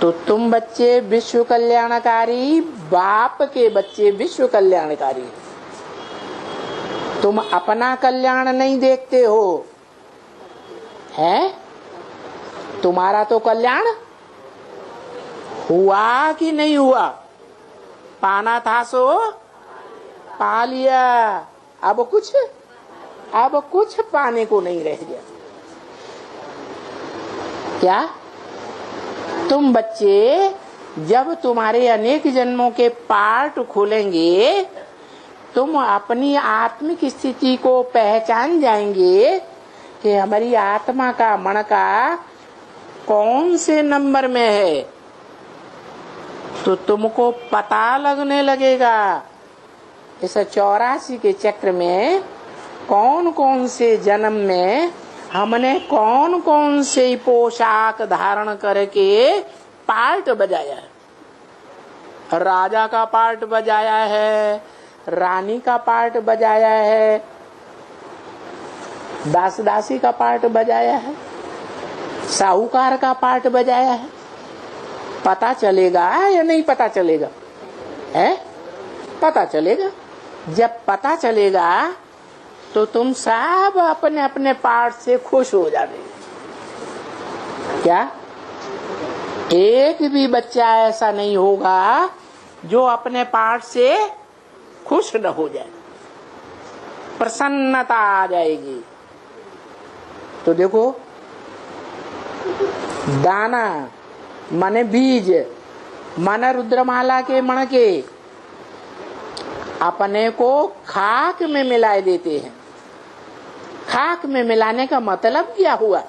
तो तुम बच्चे विश्व कल्याणकारी, बाप के बच्चे विश्व कल्याणकारी। तुम अपना कल्याण नहीं देखते हो, है? तुम्हारा तो कल्याण हुआ कि नहीं हुआ? पाना था सो पा लिया, अब कुछ पाने को नहीं रह गया। क्या? तुम बच्चे जब तुम्हारे अनेक जन्मों के पार्ट खुलेंगे, तुम अपनी आत्मिक स्थिति को पहचान जाएंगे कि हमारी आत्मा का मन का कौन से नंबर में है। तो तुमको पता लगने लगेगा इस 84 के चक्र में कौन कौन से जन्म में हमने कौन कौन से पोशाक धारण करके पार्ट बजाया है। राजा का पार्ट बजाया है, रानी का पार्ट बजाया है, दास दासी का पार्ट बजाया है, साहूकार का पार्ट बजाया है। पता चलेगा या नहीं पता चलेगा? है? पता चलेगा। जब पता चलेगा तो तुम सब अपने अपने पार्ट से खुश हो जाओगे। क्या? एक भी बच्चा ऐसा नहीं होगा जो अपने पार्ट से खुश न हो जाए, प्रसन्नता आ जाएगी। तो देखो, दाना माने बीज, माना रुद्रमाला के मण के अपने को खाक में मिलाए देते हैं। खाक में मिलाने का मतलब क्या हुआ?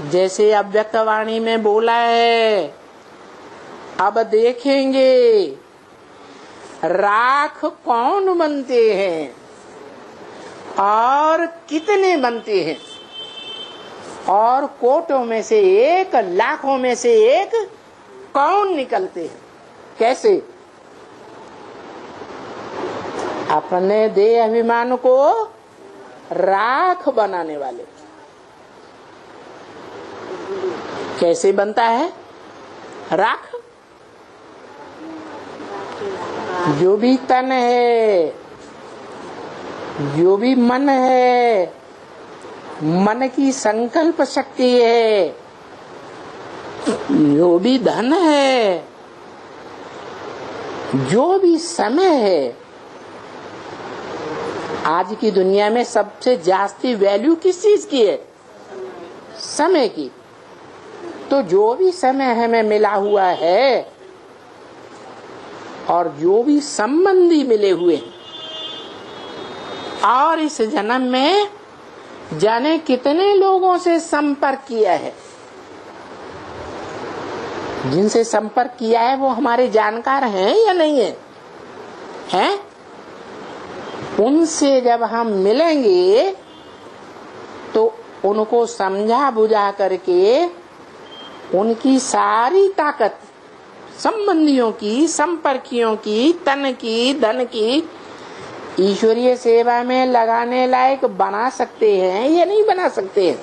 जैसे अव्यक्तवाणी में बोला है, अब देखेंगे राख कौन बनते हैं और कितने बनते हैं, और कोटों में से एक, लाखों में से एक कौन निकलते हैं। कैसे? अपने देह अभिमान को राख बनाने वाले। कैसे बनता है राख? जो भी तन है, जो भी मन है, मन की संकल्प शक्ति है, जो भी धन है, जो भी समय है। आज की दुनिया में सबसे जास्ती वैल्यू किस चीज की है? समय की। तो जो भी समय हमें मिला हुआ है और जो भी संबंधी मिले हुए हैं, और इस जन्म में जाने कितने लोगों से संपर्क किया है, जिनसे संपर्क किया है वो हमारे जानकार हैं या नहीं है? हैं? उनसे जब हम मिलेंगे तो उनको समझा बुझा करके उनकी सारी ताकत संबंधियों की, संपर्कियों की, तन की, धन की ईश्वरीय सेवा में लगाने लायक बना सकते हैं या नहीं बना सकते हैं?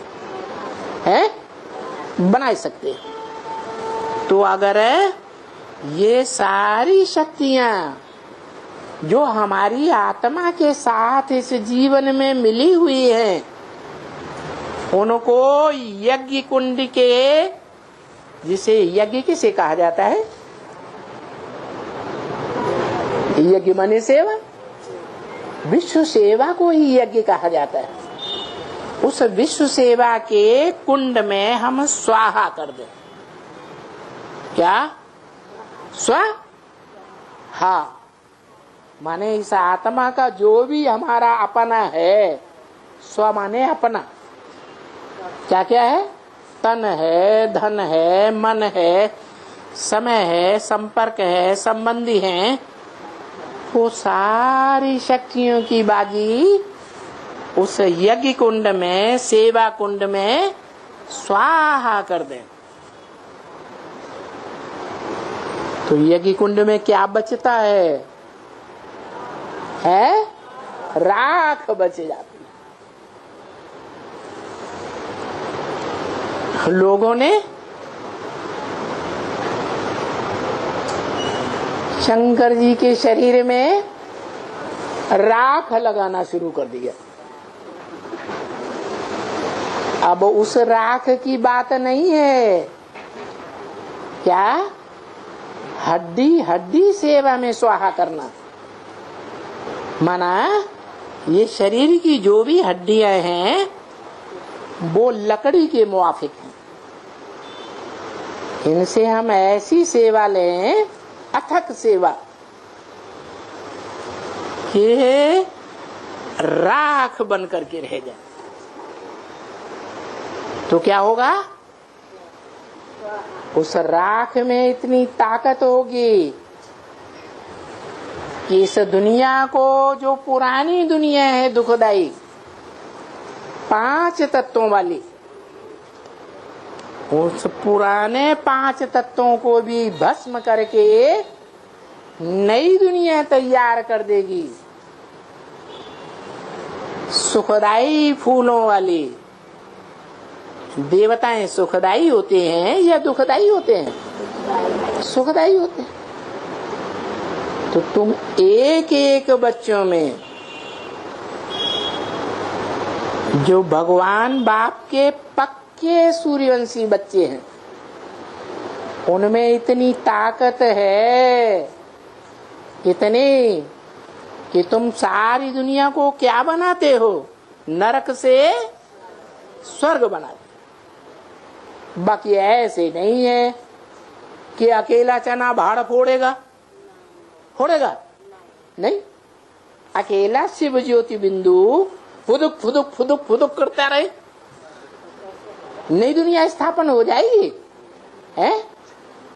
हैं? बना सकते हैं। तो अगर ये सारी शक्तियां जो हमारी आत्मा के साथ इस जीवन में मिली हुई हैं, उनको यज्ञ कुंड के, जिसे यज्ञ किसे कहा जाता है? यज्ञ माने सेवा, विश्व सेवा को ही यज्ञ कहा जाता है। उस विश्व सेवा के कुंड में हम स्वाहा कर दें। क्या? स्वाहा माने इस आत्मा का जो भी हमारा अपना है, स्व माने अपना। क्या क्या है? तन है, धन है, मन है, समय है, संपर्क है, संबंधी हैं। वो सारी शक्तियों की बाजी उस यज्ञ कुंड में, सेवा कुंड में स्वाहा कर दें। तो यज्ञ कुंड में क्या बचता है? राख बच जाती है। लोगों ने शंकर जी के शरीर में राख लगाना शुरू कर दिया। अब उस राख की बात नहीं है, क्या हड्डी हड्डी सेवा में स्वाहा करना। माना ये शरीर की जो भी हड्डियां हैं वो लकड़ी के मुआफिक हैं, इनसे हम ऐसी सेवा लें, अथक सेवा, कि राख बन करके रह जाए। तो क्या होगा? उस राख में इतनी ताकत होगी कि इस दुनिया को, जो पुरानी दुनिया है दुखदाई 5 तत्वों वाली, उस पुराने 5 तत्वों को भी भस्म करके नई दुनिया तैयार कर देगी, सुखदाई फूलों वाली। देवताएं सुखदाई होते हैं या दुखदाई होते हैं? सुखदाई होते हैं। तो तुम एक एक बच्चों में, जो भगवान बाप के पक्के सूर्यवंशी बच्चे हैं, उनमें इतनी ताकत है, इतनी, कि तुम सारी दुनिया को क्या बनाते हो? नरक से स्वर्ग बनाते। बाकी ऐसे नहीं है कि अकेला चना भाड़ फोड़ेगा, फोड़ेगा नहीं। अकेला शिव ज्योति बिंदु फुदुक फुदुक फुदुक फुदुक करता रहे, नई दुनिया स्थापन हो जाएगी? है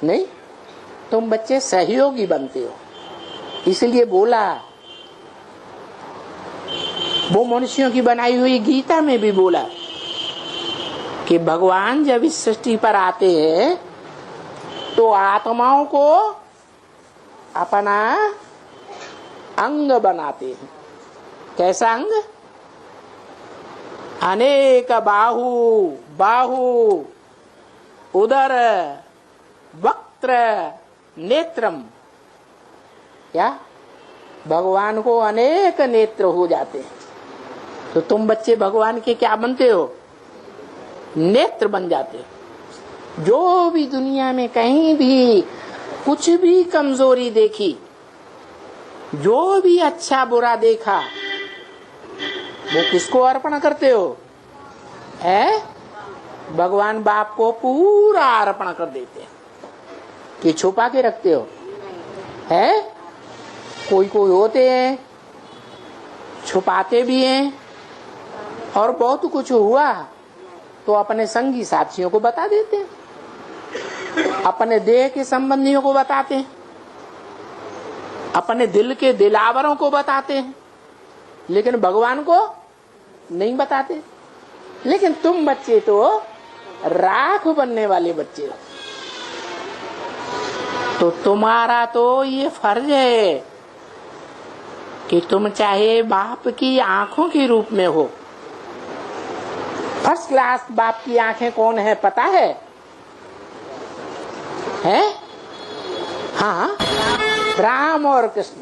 नहीं। तुम बच्चे सहयोगी बनते हो। इसलिए बोला, वो मनुष्यों की बनाई हुई गीता में भी बोला कि भगवान जब इस सृष्टि पर आते हैं तो आत्माओं को अपना अंग बनाते हैं। कैसा अंग? अनेक बाहु, बाहु, उदर, वक्त्र, नेत्रम। क्या? भगवान को अनेक नेत्र हो जाते हैं। तो तुम बच्चे भगवान के क्या बनते हो? नेत्र बन जाते हो। जो भी दुनिया में कहीं भी कुछ भी कमजोरी देखी, जो भी अच्छा बुरा देखा, वो किसको अर्पण करते हो? है? भगवान बाप को पूरा अर्पण कर देते हैं कि छुपा के रखते हो? है? कोई कोई होते हैं छुपाते भी हैं, और बहुत कुछ हुआ तो अपने संगी साथियों को बता देते हैं, अपने देह के संबंधियों को बताते हैं, अपने दिल के दिलावरों को बताते हैं, लेकिन भगवान को नहीं बताते। लेकिन तुम बच्चे तो राख बनने वाले बच्चे हो। तो तुम्हारा तो ये फर्ज है कि तुम चाहे बाप की आंखों के रूप में हो। फर्स्ट क्लास बाप की आंखें कौन है पता है? हैं? हाँ, राम और कृष्ण।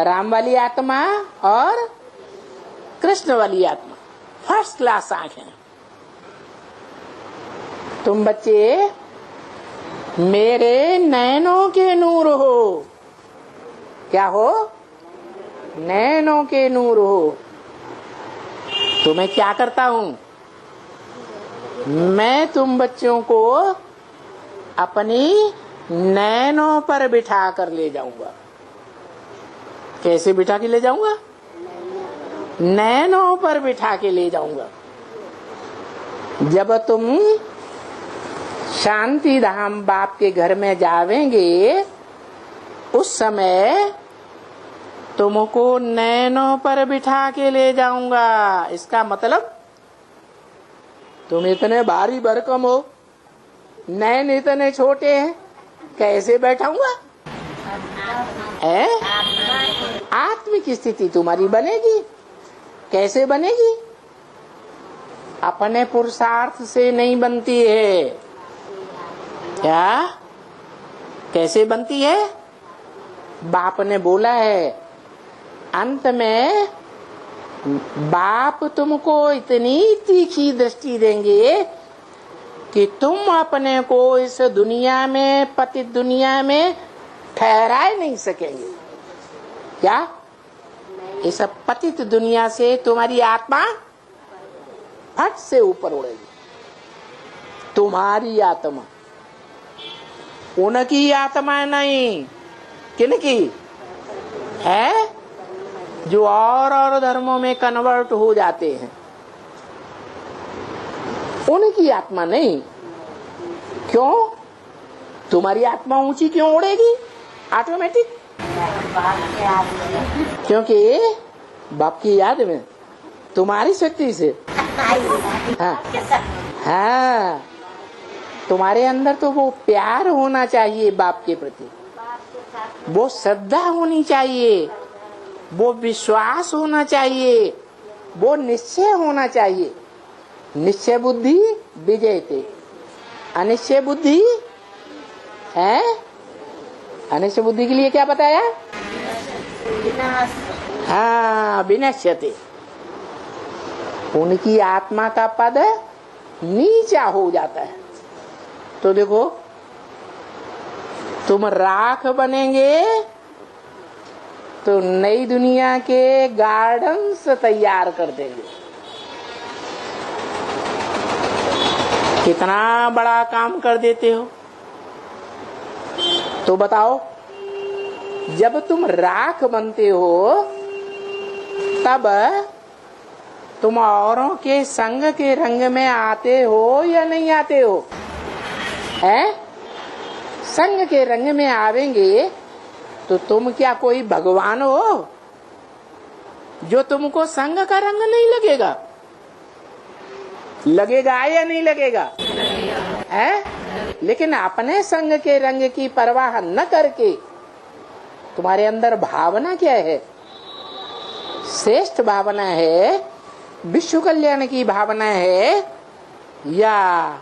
राम वाली आत्मा और कृष्ण वाली आत्मा, फर्स्ट क्लास आंखें। तुम बच्चे मेरे नैनों के नूर हो। क्या हो? नैनों के नूर हो। तो मैं क्या करता हूं? मैं तुम बच्चों को अपनी नैनों पर बिठा कर ले जाऊंगा। कैसे बिठा के ले जाऊंगा? नैनों पर बिठा के ले जाऊंगा। जब तुम शांति धाम बाप के घर में जावेंगे, उस समय तुमको नैनों पर बिठा के ले जाऊंगा। इसका मतलब तुम इतने भारी भरकम हो, नैन इतने छोटे हैं, कैसे बैठाऊंगा? आत्मिक स्थिति तुम्हारी बनेगी। कैसे बनेगी? अपने पुरुषार्थ से नहीं बनती है। क्या? कैसे बनती है? बाप ने बोला है, अंत में बाप तुमको इतनी तीखी दृष्टि देंगे कि तुम अपने को इस दुनिया में, पतित दुनिया में ठहरा नहीं सकेंगे। क्या? इस पतित दुनिया से तुम्हारी आत्मा फट से ऊपर उड़ेगी। तुम्हारी आत्मा, उनकी आत्मा नहीं। किनकी है? जो और धर्मों में कन्वर्ट हो जाते हैं, उनकी आत्मा नहीं। क्यों? तुम्हारी आत्मा ऊंची क्यों उड़ेगी ऑटोमेटिक? क्योंकि बाप की याद में, तुम्हारी शक्ति से। हाँ, तुम्हारे अंदर तो वो प्यार होना चाहिए बाप के प्रति, वो श्रद्धा होनी चाहिए, वो विश्वास होना चाहिए, वो निश्चय होना चाहिए। निश्चय बुद्धि विजयते, अनिश्चय बुद्धि है। अनिश्चय बुद्धि के लिए क्या बताया? हाँ, विनश्यते। उनकी आत्मा का पद नीचा हो जाता है। तो देखो, तुम राख बनेंगे तो नई दुनिया के गार्डन्स तैयार कर देंगे। कितना बड़ा काम कर देते हो। तो बताओ, जब तुम राख बनते हो तब तुम औरों के संग के रंग में आते हो या नहीं आते हो? हैं? संग के रंग में आवेंगे तो तुम क्या कोई भगवान हो जो तुमको संग का रंग नहीं लगेगा? लगेगा या नहीं लगेगा? है? लेकिन अपने संग के रंग की परवाह न करके तुम्हारे अंदर भावना क्या है? श्रेष्ठ भावना है, विश्व कल्याण की भावना है, या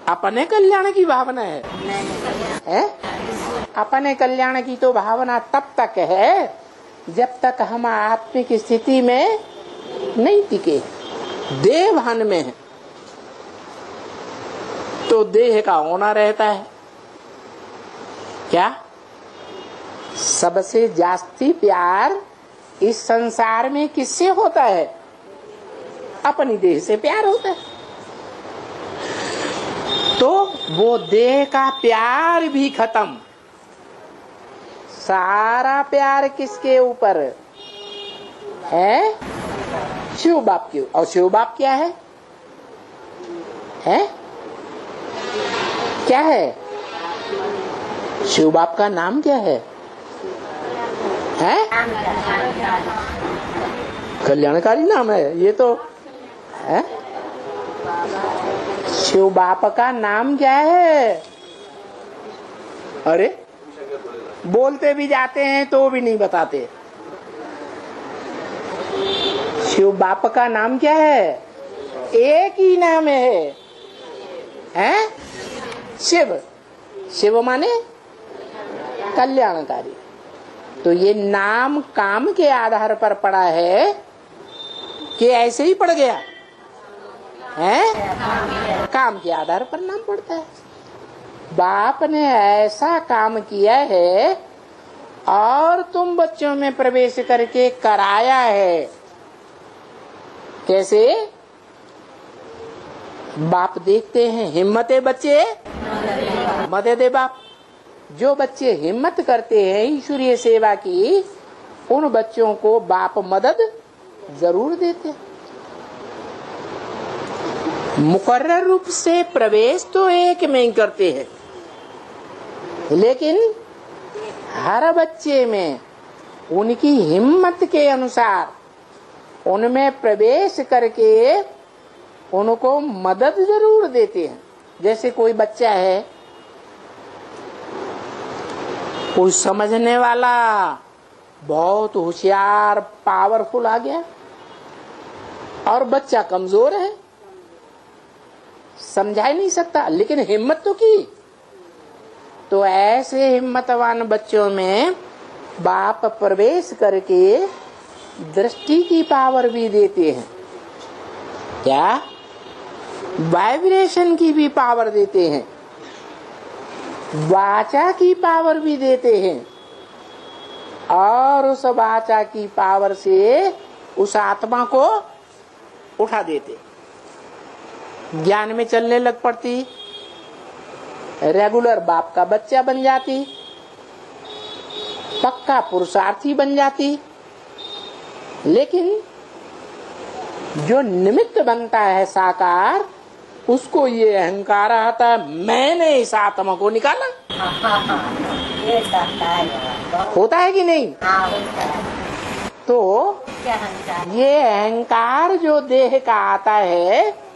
अपने कल्याण की भावना है? अपने कल्याण की तो भावना तब तक है जब तक हम आत्मिक स्थिति में नहीं टिके, देह भान में है। तो देह का होना रहता है। क्या? सबसे जास्ती प्यार इस संसार में किससे होता है? अपनी देह से प्यार होता है। तो वो देह का प्यार भी खत्म। सारा प्यार किसके ऊपर है? शिव बाप के। और शिव बाप क्या है? हैं? क्या है? शिव बाप का नाम क्या है? हैं? कल्याणकारी नाम है ये तो है। शिव बाप का नाम क्या है? अरे, बोलते भी जाते हैं तो भी नहीं बताते। शिव बाप का नाम क्या है? एक ही नाम है, हैं? शिव। शिव माने कल्याणकारी। तो ये नाम काम के आधार पर पड़ा है कि ऐसे ही पड़ गया है? काम के आधार पर नाम पड़ता है। बाप ने ऐसा काम किया है और तुम बच्चों में प्रवेश करके कराया है। कैसे? बाप देखते हैं, हिम्मत है बच्चे, मदद दे बाप। जो बच्चे हिम्मत करते हैं ईश्वरीय सेवा की, उन बच्चों को बाप मदद जरूर देते हैं। मुकर्रर रूप से प्रवेश तो एक में ही करते हैं, लेकिन हर बच्चे में उनकी हिम्मत के अनुसार उनमें प्रवेश करके उनको मदद जरूर देते हैं। जैसे कोई बच्चा है, कोई समझने वाला, बहुत होशियार, पावरफुल आ गया, और बच्चा कमजोर है, समझा ही नहीं सकता, लेकिन हिम्मत तो की। तो ऐसे हिम्मतवान बच्चों में बाप प्रवेश करके दृष्टि की पावर भी देते हैं, क्या वाइब्रेशन की भी पावर देते हैं, वाचा की पावर भी देते हैं, और उस वाचा की पावर से उस आत्मा को उठा देते, ज्ञान में चलने लग पड़ती, रेगुलर बाप का बच्चा बन जाती, पक्का पुरुषार्थी बन जाती। लेकिन जो निमित्त बनता है साकार, उसको ये अहंकार आता है, मैंने इस आत्मा को निकाला। होता है कि नहीं? तो ये अहंकार जो देह का आता है,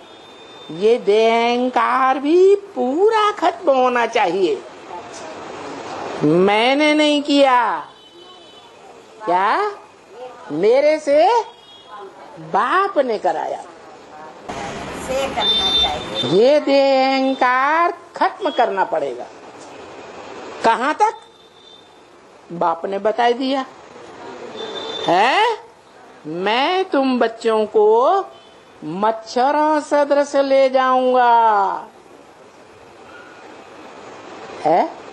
ये देह अहंकार भी पूरा खत्म होना चाहिए। मैंने नहीं किया, क्या मेरे से बाप ने कराया। करना चाहिए। ये देह अहंकार खत्म करना पड़ेगा। कहाँ तक? बाप ने बता दिया है। मैं तुम बच्चों को मच्छरों सदृश ले जाऊंगा, है